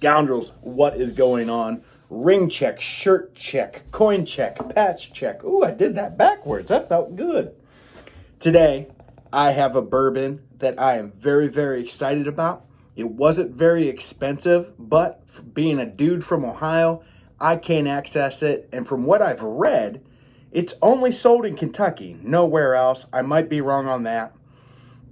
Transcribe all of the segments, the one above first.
Scoundrels, what is going on? Ring check, shirt check, coin check, patch check. Ooh, I did that backwards. That felt good. Today, I have a bourbon that I am very, very excited about. It wasn't very expensive, but for being a dude from Ohio, I can't access it. And from what I've read, it's only sold in Kentucky, nowhere else. I might be wrong on that,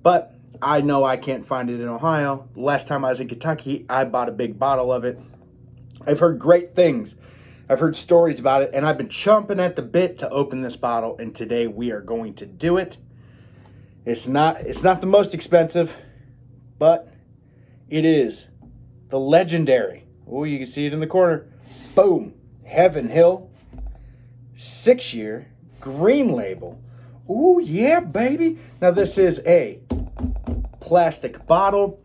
but I know I can't find it in Ohio. Last time I was in Kentucky, I bought a big bottle of it. I've heard great things. I've heard stories about it, and I've been chomping at the bit to open this bottle, and today we are going to do it. It's not the most expensive, but it is the legendary. Oh, you can see it in the corner. Boom. Heaven Hill 6-year green label. Ooh, yeah, baby. Now, this is a plastic bottle.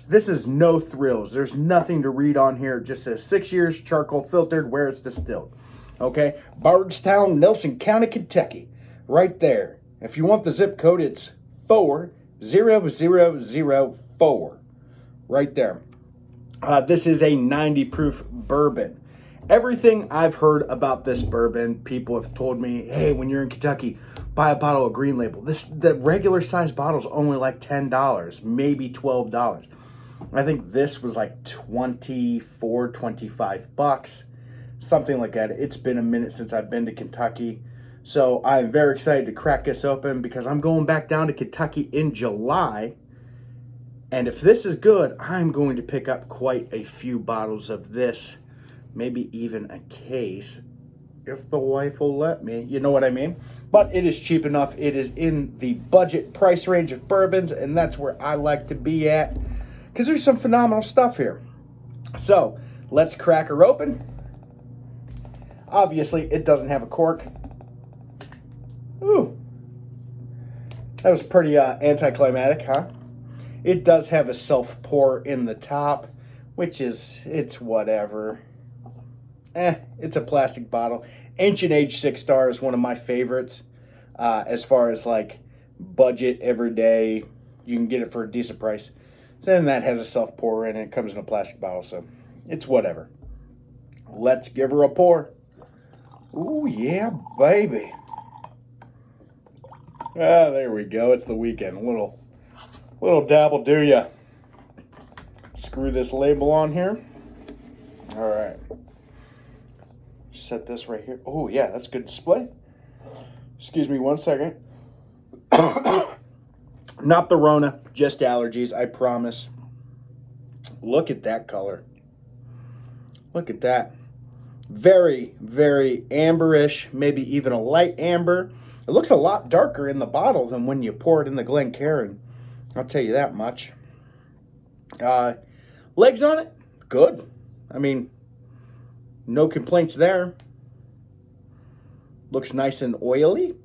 This is no thrills. There's nothing to read on here. It just says 6 years, charcoal filtered, where it's distilled. Okay? Bardstown, Nelson County, Kentucky. Right there. If you want the zip code, it's 40004. Right there. This is a 90 proof bourbon. Everything I've heard about this bourbon, people have told me, hey, when you're in Kentucky, buy a bottle of Green Label. The regular size bottle is only like $10, maybe $12. I think this was like 24, 25 bucks, something like that. It's been a minute since I've been to Kentucky. So I'm very excited to crack this open because I'm going back down to Kentucky in July. And if this is good, I'm going to pick up quite a few bottles of this, maybe even a case, if the wife will let me. You know what I mean? But it is cheap enough. It is in the budget price range of bourbons, and that's where I like to be at because there's some phenomenal stuff here. So let's crack her open. Obviously, it doesn't have a cork. Ooh, that was pretty anticlimactic, huh? It does have a self-pour in the top, which is, it's whatever. It's a plastic bottle. Ancient Age 6 Star is one of my favorites. As far as like budget everyday, you can get it for a decent price. Then that has a self-pour in it. It comes in a plastic bottle, so it's whatever. Let's give her a pour. Ooh, yeah, baby. Ah, there we go. It's the weekend. A little dabble do ya. Screw this label on here. All right. Set this right here. Oh, yeah, that's good display. Excuse me 1 second. Not the Rona, just allergies, I promise. Look at that color. Look at that. Very, very amberish, maybe even a light amber. It looks a lot darker in the bottle than when you pour it in the Glencairn. I'll tell you that much. Legs on it, good. I mean, no complaints there. Looks nice and oily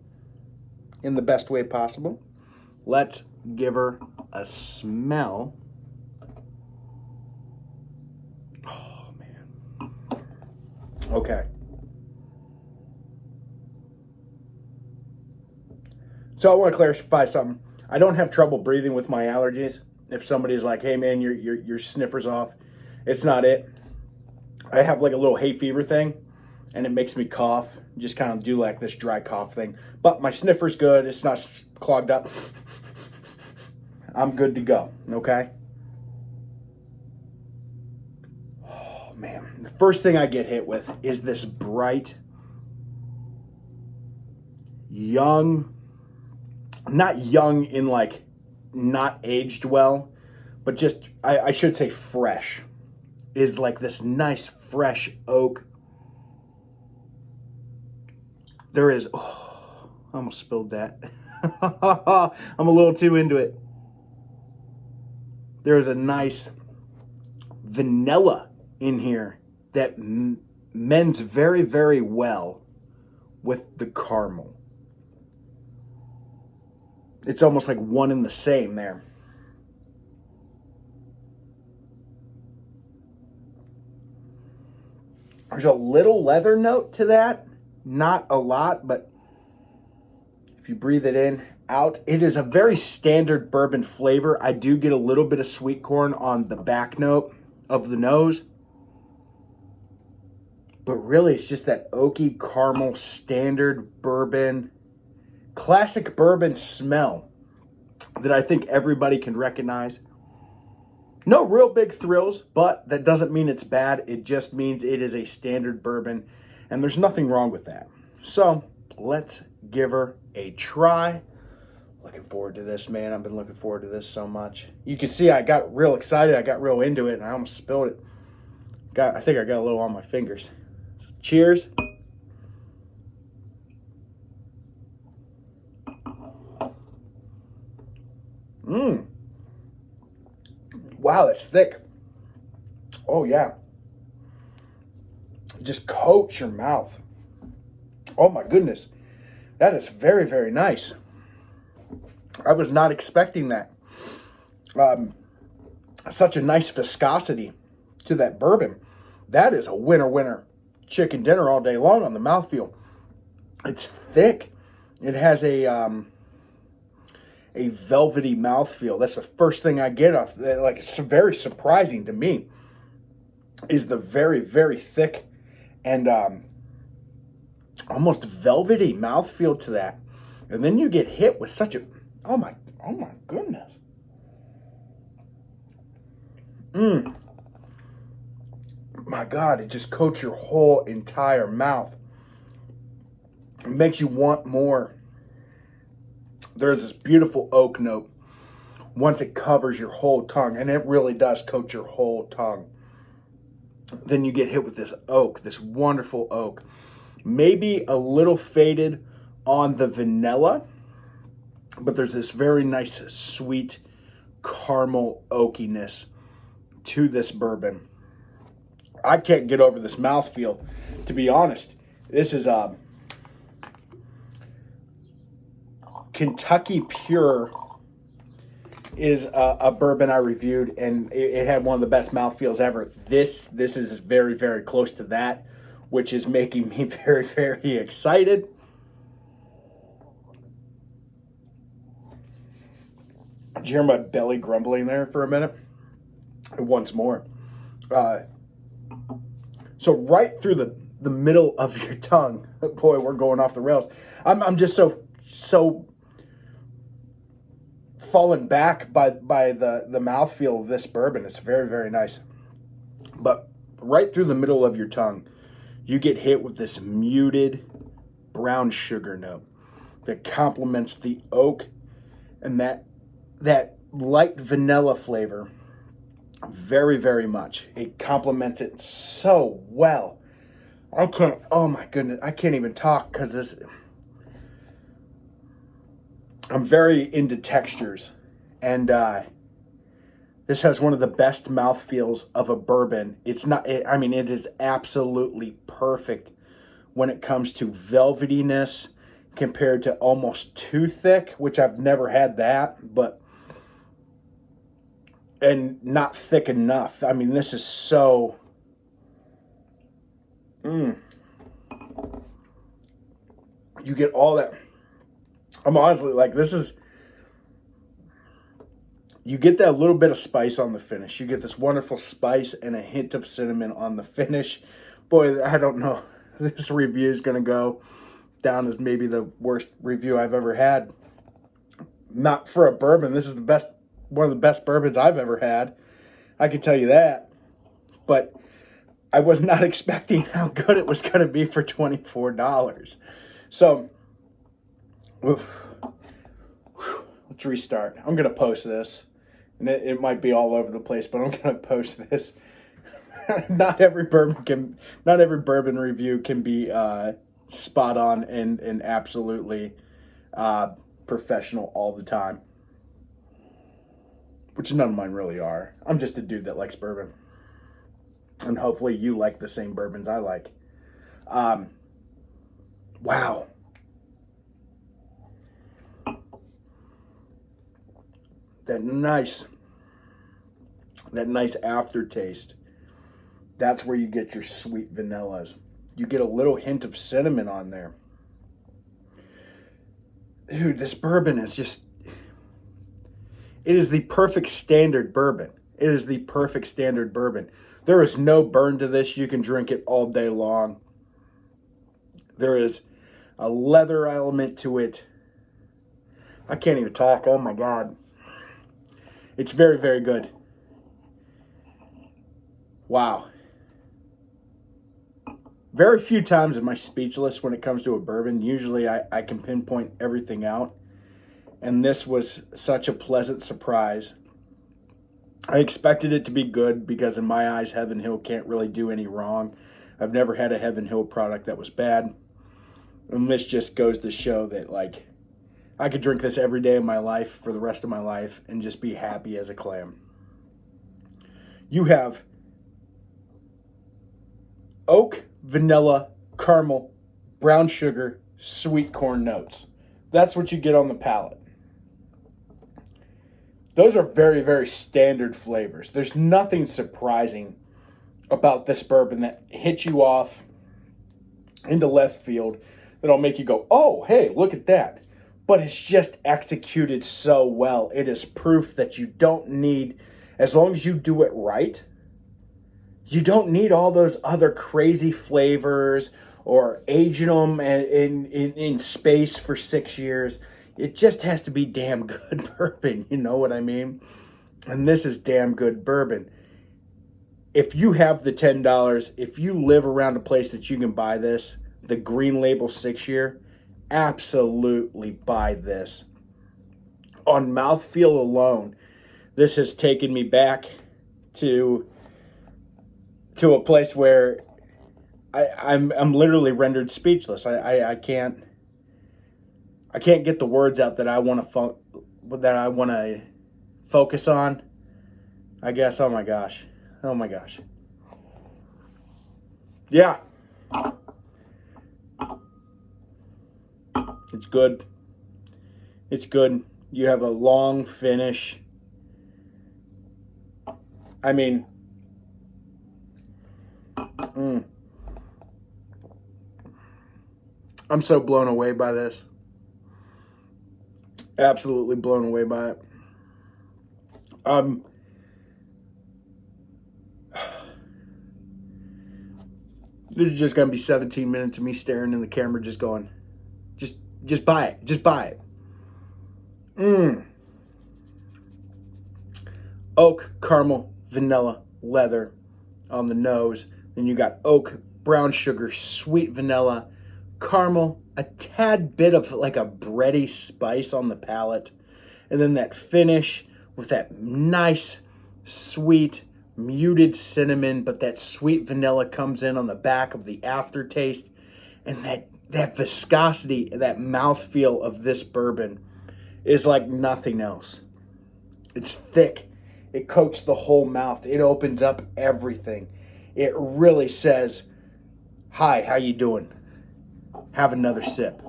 in the best way possible. Let's give her a smell. Oh, man. Okay. So I want to clarify something. I don't have trouble breathing with my allergies. If somebody's like, hey, man, your sniffer's off, it's not it. I have like a little hay fever thing, and it makes me cough. Just kind of do like this dry cough thing. But my sniffer's good. It's not clogged up. I'm good to go, okay? Oh, man. The first thing I get hit with is this bright, young, not young in like not aged well, but just, I should say fresh, is like this nice fresh oak. There is, oh, I almost spilled that. I'm a little too into it. There is a nice vanilla in here that mends very, very well with the caramel. It's almost like one and the same there. There's a little leather note to that. Not a lot, but if you breathe it in, out, it is a very standard bourbon flavor. I do get a little bit of sweet corn on the back note of the nose. But really, it's just that oaky caramel standard bourbon, classic bourbon smell that I think everybody can recognize. No real big thrills, but that doesn't mean it's bad. It just means it is a standard bourbon, and there's nothing wrong with that. So let's give her a try. Looking forward to this, man. I've been looking forward to this so much. You can see I got real excited. I got real into it, and I almost spilled it. I think I got a little on my fingers. So cheers. Wow, that's thick. Oh, yeah. Just coats your mouth. Oh, my goodness. That is very, very nice. I was not expecting that. Such a nice viscosity to that bourbon. That is a winner chicken dinner all day long on the mouthfeel. It's thick. It has a velvety mouthfeel. That's the first thing I get off. Like, it's very surprising to me is the very, very thick and almost velvety mouthfeel to that. And then you get hit with such a, oh my goodness. My God, it just coats your whole entire mouth. It makes you want more. There's this beautiful oak note once it covers your whole tongue, and it really does coat your whole tongue. Then you get hit with this oak, this wonderful oak. Maybe a little faded on the vanilla, but there's this very nice, sweet caramel oakiness to this bourbon. I can't get over this mouthfeel, to be honest. This is Kentucky Pure is a bourbon I reviewed, and it had one of the best mouthfeels ever. This is very, very close to that, which is making me very, very excited. Did you hear my belly grumbling there for a minute? Once more. So right through the middle of your tongue, boy, we're going off the rails. I'm just so fallen back by the mouthfeel of this bourbon. It's very, very nice. But right through the middle of your tongue, you get hit with this muted brown sugar note that complements the oak and that light vanilla flavor very, very much. It complements it so well. Oh my goodness, I can't even talk because I'm very into textures, and this has one of the best mouthfeels of a bourbon. It is absolutely perfect when it comes to velvetiness compared to almost too thick, which I've never had that, and not thick enough. I mean, this is so... You get all that. I'm honestly like, this is... You get that little bit of spice on the finish. You get this wonderful spice and a hint of cinnamon on the finish. Boy, I don't know. This review is going to go down as maybe the worst review I've ever had. Not for a bourbon. This is one of the best bourbons I've ever had. I can tell you that. But I was not expecting how good it was going to be for $24. So, let's restart. I'm going to post this. And it might be all over the place, but I'm going to post this. Not every bourbon review can be spot on and absolutely professional all the time. Which none of mine really are. I'm just a dude that likes bourbon. And hopefully you like the same bourbons I like. Wow. That nice aftertaste. That's where you get your sweet vanillas. You get a little hint of cinnamon on there. Dude, this bourbon is just... It is the perfect standard bourbon. It is the perfect standard bourbon. There is no burn to this. You can drink it all day long. There is a leather element to it. I can't even talk. Oh my God. It's very, very good. Wow. Very few times am I speechless when it comes to a bourbon. Usually I can pinpoint everything out. And this was such a pleasant surprise. I expected it to be good because in my eyes, Heaven Hill can't really do any wrong. I've never had a Heaven Hill product that was bad. And this just goes to show that, like, I could drink this every day of my life for the rest of my life and just be happy as a clam. You have oak, vanilla, caramel, brown sugar, sweet corn notes. That's what you get on the palate. Those are very, very standard flavors. There's nothing surprising about this bourbon that hits you off into left field that'll make you go, oh, hey, look at that. But it's just executed so well. It is proof that you don't need, as long as you do it right, you don't need all those other crazy flavors or aging them in space for 6 years. It just has to be damn good bourbon. You know what I mean? And this is damn good bourbon. If you have the $10, if you live around a place that you can buy this, the Green Label 6-year, absolutely buy this. On mouthfeel alone, this has taken me back to a place where I'm literally rendered speechless. I can't get the words out that I want to focus on. I guess. Oh my gosh. Yeah. It's good. It's good. You have a long finish. I mean, I'm so blown away by this. Absolutely blown away by it. This is just going to be 17 minutes of me staring in the camera just going, just buy it. Just buy it. Oak, caramel, vanilla, leather on the nose. Then you got oak, brown sugar, sweet vanilla, caramel, a tad bit of like a bready spice on the palate. And then that finish with that nice, sweet, muted cinnamon, but that sweet vanilla comes in on the back of the aftertaste. And that viscosity, that mouthfeel of this bourbon is like nothing else. It's thick. It coats the whole mouth. It opens up everything. It really says, hi, how you doing? Have another sip.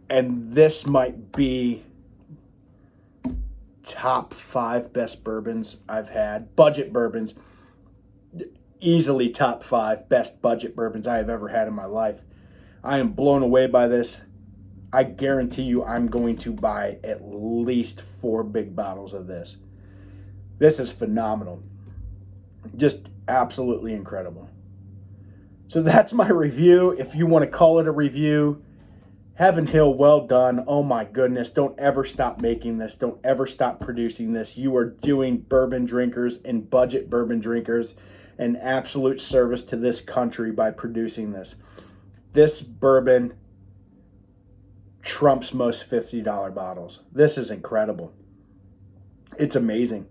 And this might be top 5 best bourbons I've had. Budget bourbons. Easily top 5 best budget bourbons I have ever had in my life. I am blown away by this. I guarantee you I'm going to buy at least 4 big bottles of this. This is phenomenal. Just absolutely incredible. So that's my review. If you want to call it a review, Heaven Hill, well done. Oh my goodness. Don't ever stop making this. Don't ever stop producing this. You are doing bourbon drinkers and budget bourbon drinkers an absolute service to this country by producing this. This bourbon trumps most $50 bottles. This is incredible. It's amazing.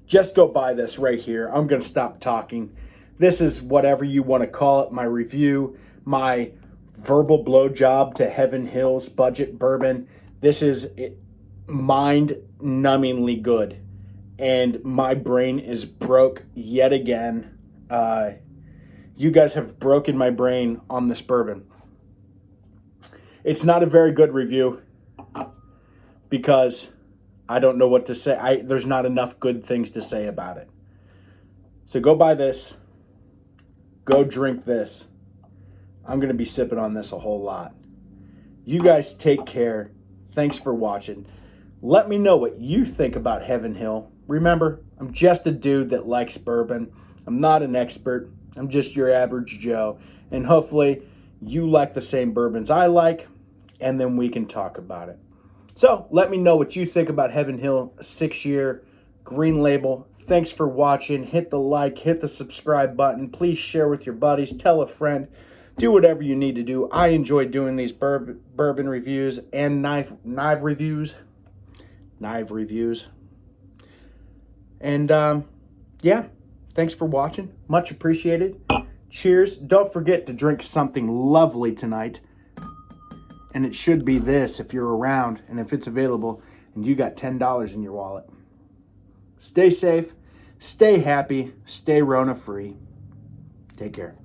Just go buy this right here. I'm going to stop talking. This is whatever you want to call it, my review, my verbal blowjob to Heaven Hill's budget bourbon. This is mind-numbingly good. And my brain is broke yet again. You guys have broken my brain on this bourbon. It's not a very good review because I don't know what to say. There's not enough good things to say about it. So go buy this. Go drink this. I'm going to be sipping on this a whole lot. You guys take care. Thanks for watching. Let me know what you think about Heaven Hill. Remember, I'm just a dude that likes bourbon. I'm not an expert. I'm just your average Joe. And hopefully you like the same bourbons I like, and then we can talk about it. So let me know what you think about Heaven Hill 6-year green label. Thanks for watching. Hit the like, hit the subscribe button. Please share with your buddies. Tell a friend. Do whatever you need to do. I enjoy doing these bourbon reviews and knife reviews. And yeah, thanks for watching. Much appreciated. Cheers. Don't forget to drink something lovely tonight. And it should be this if you're around and if it's available and you got $10 in your wallet. Stay safe, stay happy, stay Rona free. Take care.